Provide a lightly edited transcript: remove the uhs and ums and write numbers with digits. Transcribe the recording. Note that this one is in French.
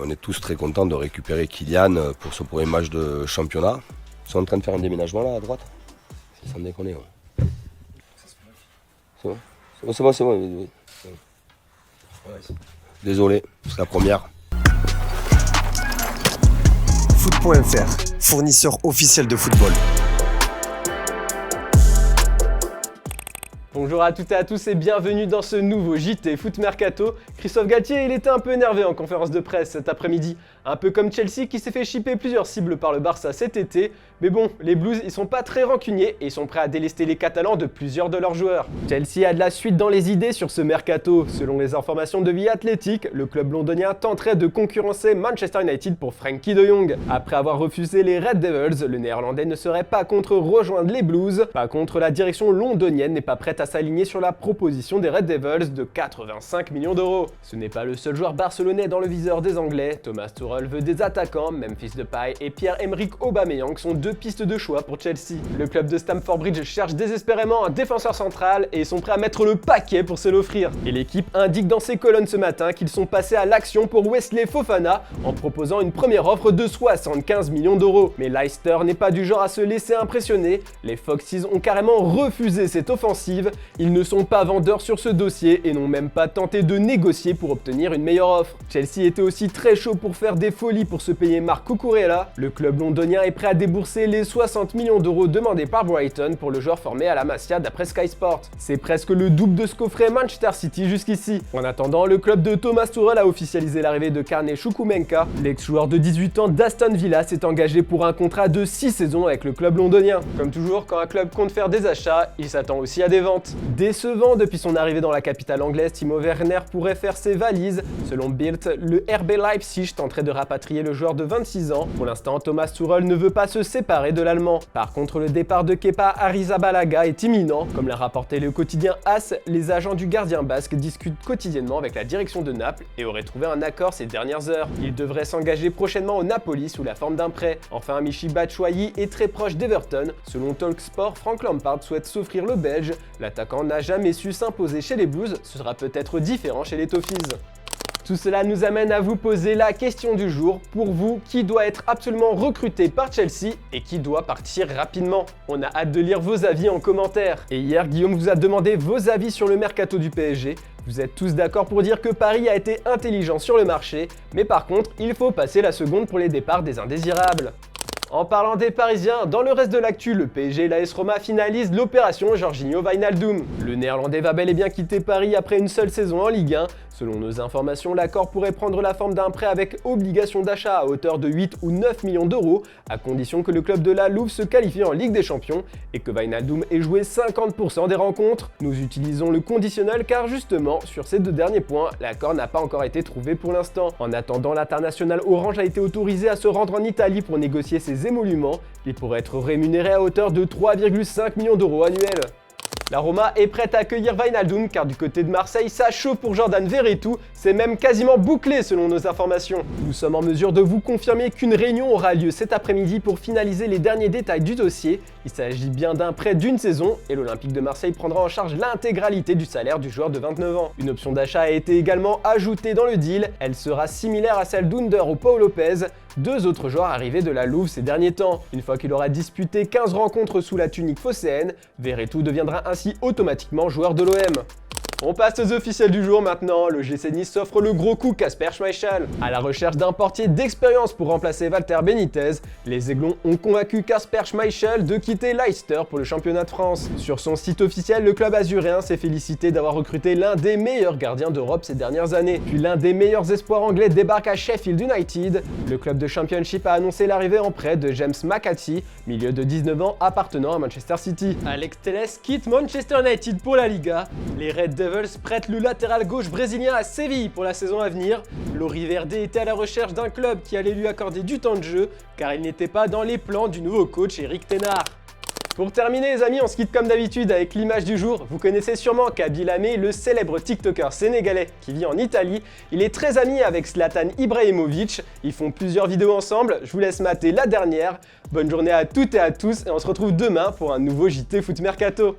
On est tous très contents de récupérer Kylian pour son premier match de championnat. Ils sont en train de faire un déménagement là à droite. C'est sans déconner. Ouais. C'est bon. Désolé, c'est la première. Foot.fr, fournisseur officiel de football. Bonjour à toutes et à tous et bienvenue dans ce nouveau JT Foot Mercato. Christophe Galtier, il était un peu énervé en conférence de presse cet après-midi. Un peu comme Chelsea qui s'est fait shipper plusieurs cibles par le Barça cet été. Mais bon, les Blues, ils sont pas très rancuniers et ils sont prêts à délester les Catalans de plusieurs de leurs joueurs. Chelsea a de la suite dans les idées sur ce mercato. Selon les informations de The Athletic, le club londonien tenterait de concurrencer Manchester United pour Frenkie de Jong. Après avoir refusé les Red Devils, le néerlandais ne serait pas contre rejoindre les Blues. Par contre, la direction londonienne n'est pas prête à s'aligner sur la proposition des Red Devils de 85 millions d'euros. Ce n'est pas le seul joueur barcelonais dans le viseur des Anglais. Thomas Tuchel veut des attaquants, Memphis Depay et Pierre-Emerick Aubameyang sont deux pistes de choix pour Chelsea. Le club de Stamford Bridge cherche désespérément un défenseur central et ils sont prêts à mettre le paquet pour se l'offrir. Et l'équipe indique dans ses colonnes ce matin qu'ils sont passés à l'action pour Wesley Fofana en proposant une première offre de 75 millions d'euros. Mais Leicester n'est pas du genre à se laisser impressionner. Les Foxes ont carrément refusé cette offensive. Ils ne sont pas vendeurs sur ce dossier et n'ont même pas tenté de négocier pour obtenir une meilleure offre. Chelsea était aussi très chaud pour faire des folies pour se payer Marc Cucurella. Le club londonien est prêt à débourser les 60 millions d'euros demandés par Brighton pour le joueur formé à la Masia d'après Sky Sport. C'est presque le double de ce qu'offrait Manchester City jusqu'ici. En attendant, le club de Thomas Tuchel a officialisé l'arrivée de Carney Chukwuemeka. L'ex-joueur de 18 ans d'Aston Villa s'est engagé pour un contrat de 6 saisons avec le club londonien. Comme toujours, quand un club compte faire des achats, il s'attend aussi à des ventes. Décevant depuis son arrivée dans la capitale anglaise, Timo Werner pourrait faire ses valises. Selon Bild, le RB Leipzig tenterait de rapatrier le joueur de 26 ans. Pour l'instant, Thomas Tuchel ne veut pas se séparer de l'Allemand. Par contre, le départ de Kepa Arrizabalaga est imminent. Comme l'a rapporté le quotidien AS, les agents du gardien basque discutent quotidiennement avec la direction de Naples et auraient trouvé un accord ces dernières heures. Il devrait s'engager prochainement au Napoli sous la forme d'un prêt. Enfin, Michy Batshuayi est très proche d'Everton. Selon Talksport, Frank Lampard souhaite s'offrir le Belge. L'attaquant n'a jamais su s'imposer chez les Blues, ce sera peut-être différent chez les Toffees. Tout cela nous amène à vous poser la question du jour. Pour vous, qui doit être absolument recruté par Chelsea et qui doit partir rapidement? On a hâte de lire vos avis en commentaire. Et hier, Guillaume vous a demandé vos avis sur le mercato du PSG. Vous êtes tous d'accord pour dire que Paris a été intelligent sur le marché, mais par contre, il faut passer la seconde pour les départs des indésirables. En parlant des Parisiens, dans le reste de l'actu, le PSG et l'AS Roma finalisent l'opération Jorginho Wijnaldum. Le néerlandais va bel et bien quitter Paris après une seule saison en Ligue 1. Selon nos informations, l'accord pourrait prendre la forme d'un prêt avec obligation d'achat à hauteur de 8 ou 9 millions d'euros, à condition que le club de la Louve se qualifie en Ligue des Champions et que Wijnaldum ait joué 50% des rencontres. Nous utilisons le conditionnel car justement, sur ces deux derniers points, l'accord n'a pas encore été trouvé pour l'instant. En attendant, l'international orange a été autorisé à se rendre en Italie pour négocier ses émoluments. Il pourrait être rémunéré à hauteur de 3,5 millions d'euros annuels. La Roma est prête à accueillir Wijnaldum car du côté de Marseille, ça chauffe pour Jordan Veretout, c'est même quasiment bouclé selon nos informations. Nous sommes en mesure de vous confirmer qu'une réunion aura lieu cet après-midi pour finaliser les derniers détails du dossier. Il s'agit bien d'un prêt d'une saison et l'Olympique de Marseille prendra en charge l'intégralité du salaire du joueur de 29 ans. Une option d'achat a été également ajoutée dans le deal, elle sera similaire à celle d'Under ou Pau Lopez, deux autres joueurs arrivés de la Louve ces derniers temps. Une fois qu'il aura disputé 15 rencontres sous la tunique phocéenne, Veretout deviendra ainsi automatiquement joueur de l'OM. On passe aux officiels du jour maintenant. Le GC Nice s'offre le gros coup Kasper Schmeichel. À la recherche d'un portier d'expérience pour remplacer Walter Benitez, les Aiglons ont convaincu Kasper Schmeichel de quitter Leicester pour le championnat de France. Sur son site officiel, le club azuréen s'est félicité d'avoir recruté l'un des meilleurs gardiens d'Europe ces dernières années. Puis l'un des meilleurs espoirs anglais débarque à Sheffield United. Le club de Championship a annoncé l'arrivée en prêt de James McAtee, milieu de 19 ans appartenant à Manchester City. Alex Telles quitte Manchester United pour la Liga. Les Red Devils prête le latéral gauche brésilien à Séville pour la saison à venir. Lori Verde était à la recherche d'un club qui allait lui accorder du temps de jeu car il n'était pas dans les plans du nouveau coach Eric Ténard. Pour terminer les amis, on se quitte comme d'habitude avec l'image du jour. Vous connaissez sûrement Kaby Lamé, le célèbre TikToker sénégalais qui vit en Italie. Il est très ami avec Zlatan Ibrahimovic. Ils font plusieurs vidéos ensemble. Je vous laisse mater la dernière. Bonne journée à toutes et à tous et on se retrouve demain pour un nouveau JT Foot Mercato.